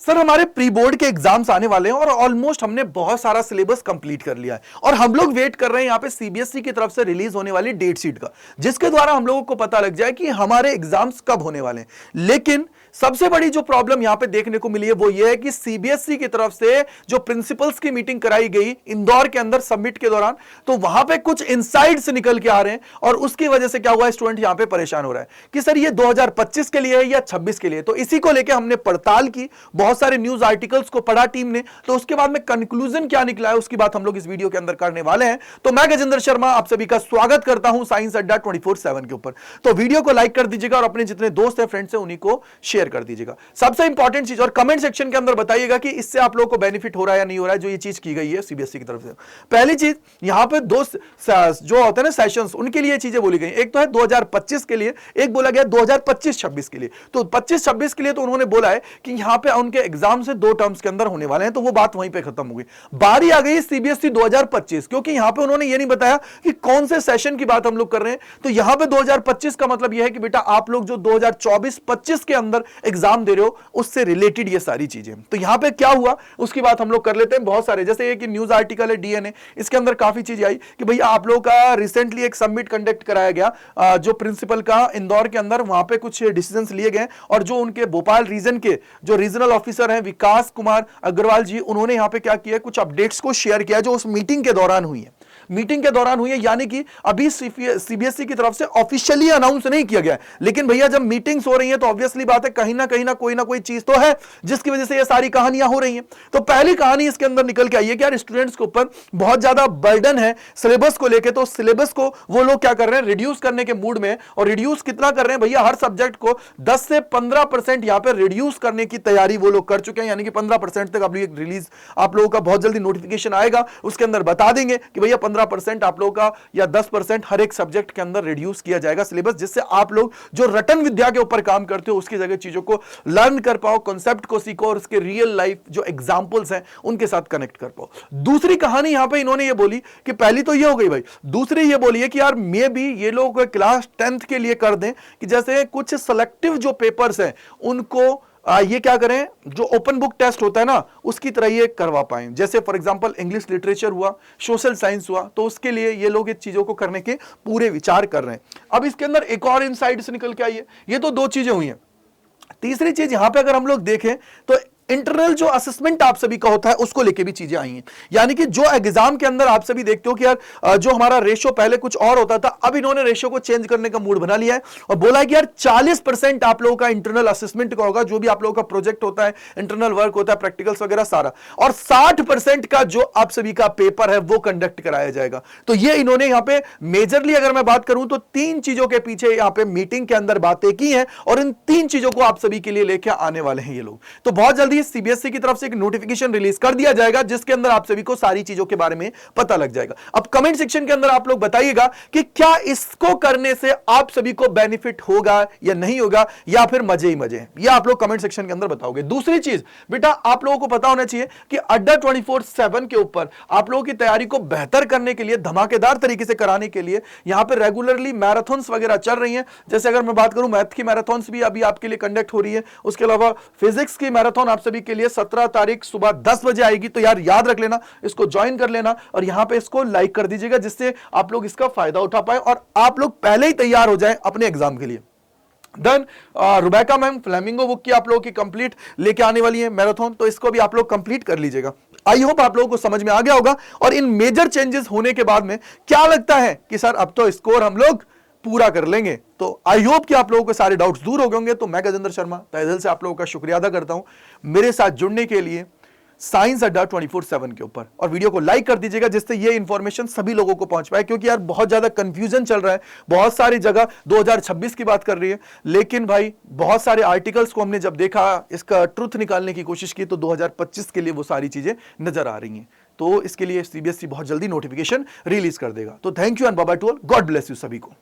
Sir हमारे pre board के exams आने वाले हैं और ऑलमोस्ट हमने बहुत सारा सिलेबस कंप्लीट कर लिया है और हम लोग वेट कर रहे हैं यहां पे सीबीएसई की तरफ से रिलीज होने वाली डेट शीट का, जिसके द्वारा हम लोगों को पता लग जाए कि हमारे एग्जाम्स कब होने वाले हैं। लेकिन सबसे बड़ी जो प्रॉब्लम यहां पे देखने को मिली है वो ये है कि सीबीएसई की तरफ से जो प्रिंसिपल्स की मीटिंग कराई गई इंदौर के अंदर सबमिट के दौरान, तो वहां पे कुछ इनसाइट्स निकल के आ रहे हैं और उसकी वजह से क्या हुआ, स्टूडेंट यहां पे परेशान हो रहा है कि सर ये 2025 के लिए है या 26 के लिए। तो इसी को लेकर हमने पड़ताल की, बहुत सारे न्यूज आर्टिकल्स को पढ़ा टीम ने, तो उसके बाद में कंक्लूजन क्या निकला है उसकी बात हम लोग इस वीडियो के अंदर करने वाले हैं। तो मैं गजेंद्र शर्मा आप सभी का स्वागत करता हूं साइंस अड्डा 24/7 के ऊपर। तो वीडियो को लाइक कर दीजिएगा और अपने जितने दोस्त हैं, फ्रेंड्स हैं, उन्हीं को शेयर कर दीजिएगा। सबसे इंपॉर्टेंट चीज, और कमेंट सेक्शन के अंदर बताइएगा कि इससे आप लोगों को बेनिफिट हो रहा है या नहीं हो रहा है जो ये चीज की गई है सीबीएसई की तरफ से। पहली चीज, यहां पे दो जो होते हैं ना सेशंस, उनके लिए चीजें बोली गई। एक तो है 2025 के लिए, एक बोला गया 2025-26 के लिए। तो 25-26 के लिए तो उन्होंने बोला है कि यहां पे उनके एग्जाम से 2 टर्म्स के अंदर होने वाले हैं, तो वो बात वहीं पे खत्म हो गई। बारी आ गई सीबीएसई 2025, क्योंकि यहां पे उन्होंने ये नहीं बताया कि कौन से सेशन की बात हम लोग कर रहे हैं। तो यहां पे 2025 का मतलब यह है कि बेटा आप लोग जो 2024-25 के अंदर एग्जाम दे रहे हो उससे रिलेटेड ये सारी चीजें। तो यहां पे क्या हुआ उसकी बात हम लोग कर लेते हैं। बहुत सारे, जैसे एक न्यूज आर्टिकल है डीएनए, इसके अंदर काफी चीजें आई कि भैया आप लोगों का रिसेंटली एक समिट कंडक्ट कराया गया जो प्रिंसिपल का इंदौर के अंदर, वहां पे कुछ डिसीजंस लिए गए और जो उनके भोपाल रीजन के जो रीजनल ऑफिसर हैं विकास कुमार अग्रवाल जी, उन्होंने यहां पे क्या किया, कुछ अपडेट्स को शेयर किया जो उस मीटिंग के दौरान हुई है। मीटिंग के दौरान हुई है, यानी कि अभी सीबीएसई की तरफ से ऑफिशियली अनाउंस नहीं किया गया है, लेकिन भैया जब मीटिंग्स हो रही हैं तो ऑब्वियसली बात है कहीं ना कोई चीज तो है जिसकी वजह से ये सारी कहानियां हो रही हैं। तो पहली कहानी इसके अंदर निकल के आई है कि यार स्टूडेंट्स के ऊपर बहुत ज्यादा बर्डन है सिलेबस को लेकर, तो सिलेबस को वो लोग क्या कर रहे हैं, रिड्यूस करने के मूड में। और रिड्यूस कितना कर रहे हैं भैया, हर सब्जेक्ट को 10 से 15% यहां पर रिड्यूस करने की तैयारी वो लोग कर चुके हैं, यानी कि 15% तक अभी एक रिलीज आप लोगों का बहुत जल्दी नोटिफिकेशन आएगा, उसके अंदर बता देंगे कि भैया 15% आप लोगों का या 10% हर एक सब्जेक्ट के अंदर रिड्यूस किया जाएगा सिलेबस, जिससे आप लोग जो रटन विद्या के ऊपर काम करते हो उसकी जगह चीजों को लर्न कर पाओ, कॉन्सेप्ट को सीखो और उसके रियल लाइफ जो एग्जांपल्स हैं उनके साथ कनेक्ट कर पाओ। दूसरी कहानी यहां पे इन्होंने ये बोली कि पहली तो ये हो गई भाई, दूसरी ये बोली है कि यार मे भी ये लोग क्लास 10th के लिए कर दें कि जैसे कुछ सेलेक्टिव जो पेपर्स हैं उनको ये क्या करें, जो ओपन बुक टेस्ट होता है ना उसकी तरह ये करवा पाएं। जैसे फॉर एग्जांपल इंग्लिश लिटरेचर हुआ, सोशल साइंस हुआ, तो उसके लिए ये लोग इस चीजों को करने के पूरे विचार कर रहे हैं। अब इसके अंदर एक और इनसाइट्स निकल के आई है। ये तो 2 चीजें हुई हैं। तीसरी चीज यहां पे अगर हम लोग देखें तो इंटरनल जो असेसमेंट आप सभी का होता है उसको लेके भी चीजें आई हैं, यानी कि जो एग्जाम के अंदर आप सभी देखते हो कि यार जो हमारा रेशो पहले कुछ और होता था, अब इन्होंने रेशो को चेंज करने का मूड बना लिया है और बोला है कि यार 40% आप लोगों का इंटरनल असेसमेंट का होगा, जो भी आप लोगों का प्रोजेक्ट होता है, इंटरनल वर्क होता है, प्रैक्टिकल्स वगैरह सारा, और 60% का जो आप सभी का पेपर है वो कंडक्ट कराया जाएगा। तो ये इन्होंने यहां पे मेजरली अगर मैं बात करूं तो 3 चीजों के पीछे यहां पे मीटिंग के अंदर बातें की हैं और इन 3 चीजों को आप सभी के लिए लेके आने वाले हैं ये लोग। तो बहुत जल्दी सीबीएसई की तरफ से एक नोटिफिकेशन रिलीज कर दिया जाएगा जिसके अंदर आप सभी को सारी चीजों के बारे में पता लग जाएगा। अब कमेंट सेक्शन के अंदर आप लोग बताइएगा कि क्या इसको करने से आप सभी को बेनिफिट होगा या नहीं होगा, या फिर मजे ही मजे, ये आप लोग कमेंट सेक्शन के अंदर बताओगे। दूसरी चीज बेटा, आप लोगों को पता होना चाहिए कि अड्डा 24/7 के ऊपर आप लोगों की तैयारी को बेहतर करने के लिए, धमाकेदार तरीके से कराने के लिए यहां पर रेगुलरली मैराथन्स वगैरह चल रही हैं। जैसे अगर मैं बात करूं मैथ की मैराथन्स भी अभी आपके लिए कंडक्ट हो रही है, उसके अलावा फिजिक्स की मैराथन आप सभी के लिए 17 तारीख सुबह 10 बजे आएगी। तो यार याद रख लेना, इसको ज्वाइन कर लेना और यहां पे इसको लाइक कर दीजिएगा जिससे आप लोग इसका फायदा उठा पाए और आप लोग पहले ही तैयार हो जाएं अपने एग्जाम के लिए। देन रुबैका मैम फ्लेमिंगो बुक की आप लोगों की कंप्लीट लेके आने वाली है मैराथन, तो इसको भी आप लोग कंप्लीट कर लीजिएगा। आई होप आप लोगों को समझ में आ गया होगा। और इन मेजर चेंजेस होने के बाद में क्या लगता है कि सर अब तो स्कोर हम लोग पूरा कर लेंगे। तो आई होप कि आप लोगों के सारे डाउट्स दूर हो गए होंगे। तो मैं गजेंद्र शर्मा तहे दिल से आप लोगों का शुक्रिया अदा करता हूं मेरे साथ जुड़ने के लिए साइंस अड्डा 24/7 के ऊपर, और वीडियो को लाइक कर दीजिएगा जिससे ये इंफॉर्मेशन सभी लोगों को पहुंच पाए, क्योंकि यार बहुत ज्यादा कंफ्यूजन चल रहा है। बहुत सारी जगह 2026 की बात कर रही है, लेकिन भाई बहुत सारे आर्टिकल्स को हमने जब देखा, इसका ट्रुथ निकालने की कोशिश की, तो 2025 के लिए वो सारी चीजें नजर आ रही हैं। तो इसके लिए सीबीएसई बहुत जल्दी नोटिफिकेशन रिलीज कर देगा। तो thank you and bye bye to all, God bless you सभी को।